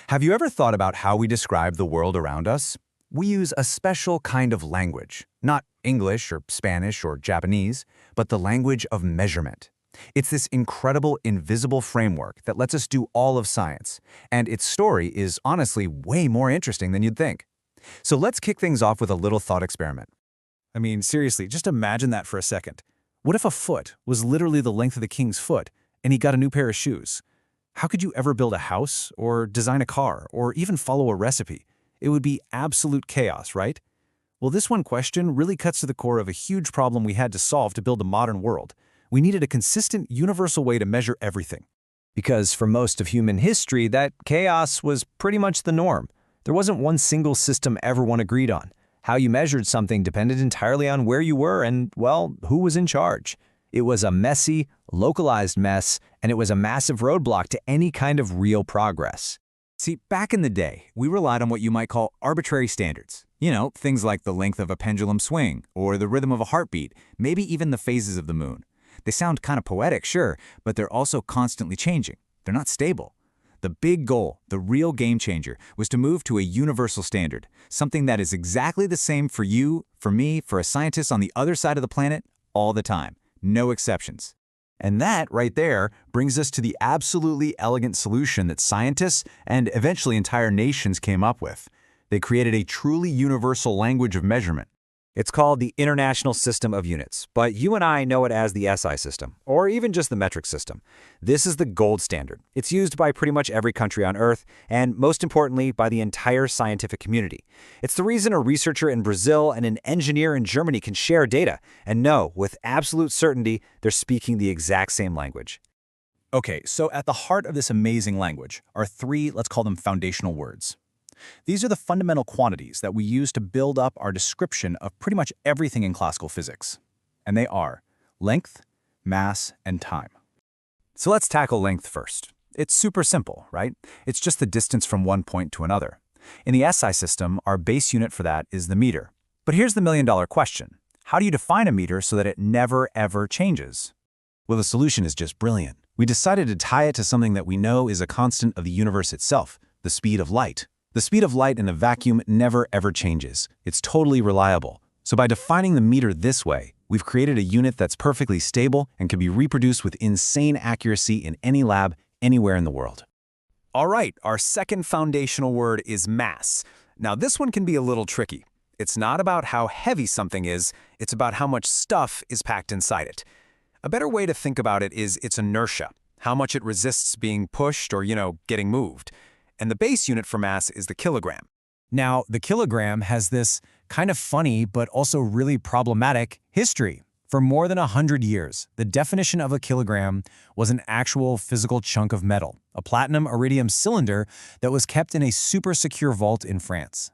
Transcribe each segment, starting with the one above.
Have you ever thought about how we describe the world around us? We use a special kind of language, not English or Spanish or Japanese, but the language of measurement. It's this incredible invisible framework that lets us do all of science, and its story is honestly way more interesting than you'd think. So let's kick things off with a little thought experiment. I mean, seriously, just imagine that for a second. What if a foot was literally the length of the king's foot, and he got a new pair of shoes? How could you ever build a house, or design a car, or even follow a recipe? It would be absolute chaos, right? Well, this one question really cuts to the core of a huge problem we had to solve to build a modern world. We needed a consistent, universal way to measure everything. Because for most of human history, that chaos was pretty much the norm. There wasn't one single system everyone agreed on. How you measured something depended entirely on where you were and, well, who was in charge. It was a messy, localized mess, and it was a massive roadblock to any kind of real progress. See, back in the day, we relied on what you might call arbitrary standards. You know, things like the length of a pendulum swing, or the rhythm of a heartbeat, maybe even the phases of the moon. They sound kind of poetic, sure, but they're also constantly changing. They're not stable. The big goal, the real game changer, was to move to a universal standard, something that is exactly the same for you, for me, for a scientist on the other side of the planet, all the time. No exceptions. And that, right there, brings us to the absolutely elegant solution that scientists and eventually entire nations came up with. They created a truly universal language of measurement. It's called the International System of Units, but you and I know it as the SI system, or even just the metric system. This is the gold standard. It's used by pretty much every country on Earth, and most importantly, by the entire scientific community. It's the reason a researcher in Brazil and an engineer in Germany can share data and know with absolute certainty they're speaking the exact same language. Okay, so at the heart of this amazing language are three, let's call them foundational words. These are the fundamental quantities that we use to build up our description of pretty much everything in classical physics. And they are length, mass, and time. So let's tackle length first. It's super simple, right? It's just the distance from one point to another. In the SI system, our base unit for that is the meter. But here's the million-dollar question. How do you define a meter so that it never, ever changes? Well, the solution is just brilliant. We decided to tie it to something that we know is a constant of the universe itself, the speed of light. The speed of light in a vacuum never ever changes. It's totally reliable. So by defining the meter this way, we've created a unit that's perfectly stable and can be reproduced with insane accuracy in any lab, anywhere in the world. All right, our second foundational word is mass. Now this one can be a little tricky. It's not about how heavy something is, it's about how much stuff is packed inside it. A better way to think about it is its inertia, how much it resists being pushed or, getting moved. And the base unit for mass is the kilogram. Now, the kilogram has this kind of funny but also really problematic history. For more than 100 years, the definition of a kilogram was an actual physical chunk of metal, a platinum iridium cylinder that was kept in a super secure vault in France.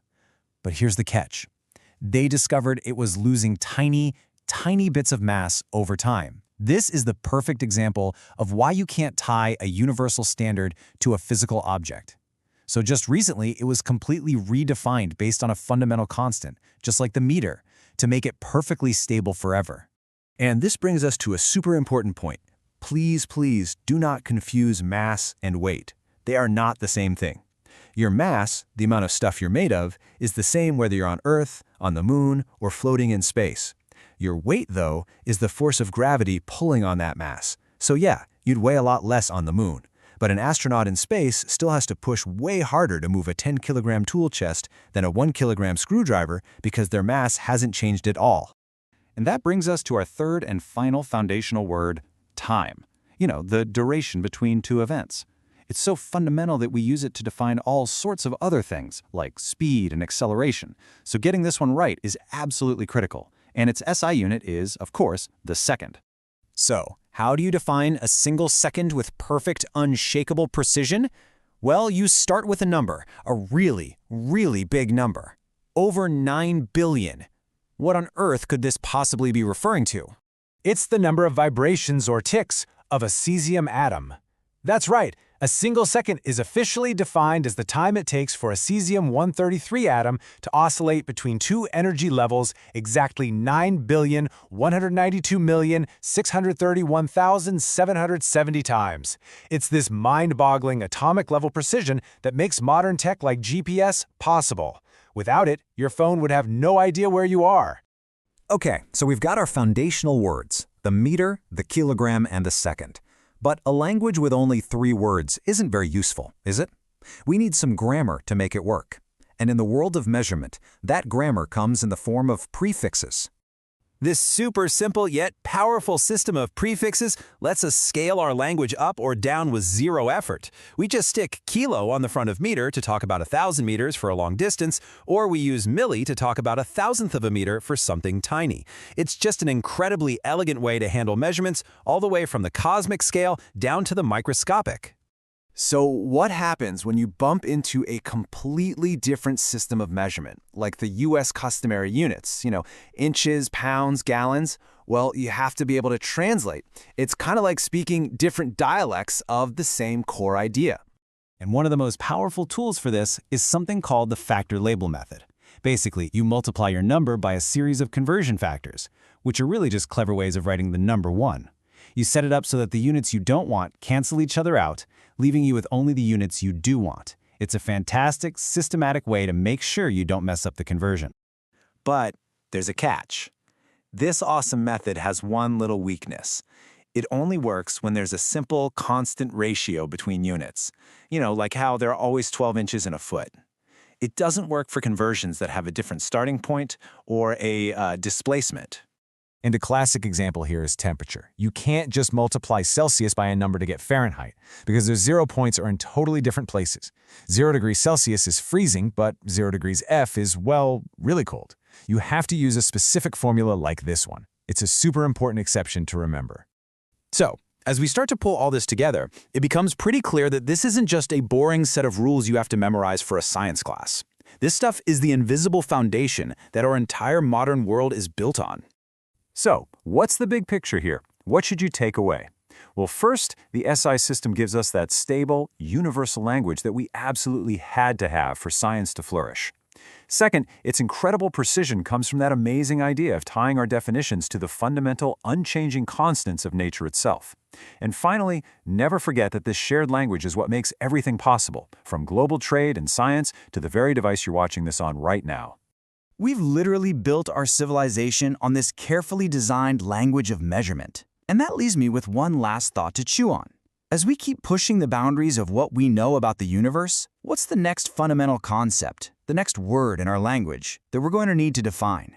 But here's the catch. They discovered it was losing tiny, tiny bits of mass over time. This is the perfect example of why you can't tie a universal standard to a physical object. So just recently, it was completely redefined based on a fundamental constant, just like the meter, to make it perfectly stable forever. And this brings us to a super important point. Please, please do not confuse mass and weight. They are not the same thing. Your mass, the amount of stuff you're made of, is the same whether you're on Earth, on the moon, or floating in space. Your weight, though, is the force of gravity pulling on that mass. So yeah, you'd weigh a lot less on the moon. But an astronaut in space still has to push way harder to move a 10-kilogram tool chest than a 1-kilogram screwdriver because their mass hasn't changed at all. And that brings us to our third and final foundational word, time. The duration between two events. It's so fundamental that we use it to define all sorts of other things, like speed and acceleration. So getting this one right is absolutely critical. And its SI unit is, of course, the second. So, how do you define a single second with perfect, unshakable precision? Well, you start with a number, a really, really big number. Over 9 billion. What on earth could this possibly be referring to? It's the number of vibrations or ticks of a cesium atom. That's right, A single second is officially defined as the time it takes for a cesium-133 atom to oscillate between two energy levels exactly 9,192,631,770 times. It's this mind-boggling atomic-level precision that makes modern tech like GPS possible. Without it, your phone would have no idea where you are. Okay, so we've got our foundational words, the meter, the kilogram, and the second. But a language with only 3 words isn't very useful, is it? We need some grammar to make it work. And in the world of measurement, that grammar comes in the form of prefixes. This super simple yet powerful system of prefixes lets us scale our language up or down with zero effort. We just stick kilo on the front of meter to talk about 1,000 meters for a long distance, or we use milli to talk about 1,000th of a meter for something tiny. It's just an incredibly elegant way to handle measurements all the way from the cosmic scale down to the microscopic. So what happens when you bump into a completely different system of measurement, like the US customary units, inches, pounds, gallons? Well, you have to be able to translate. It's kind of like speaking different dialects of the same core idea. And one of the most powerful tools for this is something called the factor label method. Basically, you multiply your number by a series of conversion factors, which are really just clever ways of writing the number 1. You set it up so that the units you don't want cancel each other out, leaving you with only the units you do want. It's a fantastic, systematic way to make sure you don't mess up the conversion. But there's a catch. This awesome method has one little weakness. It only works when there's a simple, constant ratio between units. Like how there are always 12 inches in a foot. It doesn't work for conversions that have a different starting point or a displacement. And a classic example here is temperature. You can't just multiply Celsius by a number to get Fahrenheit, because those 0 points are in totally different places. 0 degrees Celsius is freezing, but 0 degrees F is, well, really cold. You have to use a specific formula like this one. It's a super important exception to remember. So, as we start to pull all this together, it becomes pretty clear that this isn't just a boring set of rules you have to memorize for a science class. This stuff is the invisible foundation that our entire modern world is built on. So, what's the big picture here? What should you take away? Well, first, the SI system gives us that stable, universal language that we absolutely had to have for science to flourish. Second, its incredible precision comes from that amazing idea of tying our definitions to the fundamental, unchanging constants of nature itself. And finally, never forget that this shared language is what makes everything possible, from global trade and science to the very device you're watching this on right now. We've literally built our civilization on this carefully designed language of measurement. And that leaves me with one last thought to chew on. As we keep pushing the boundaries of what we know about the universe, what's the next fundamental concept, the next word in our language that we're going to need to define?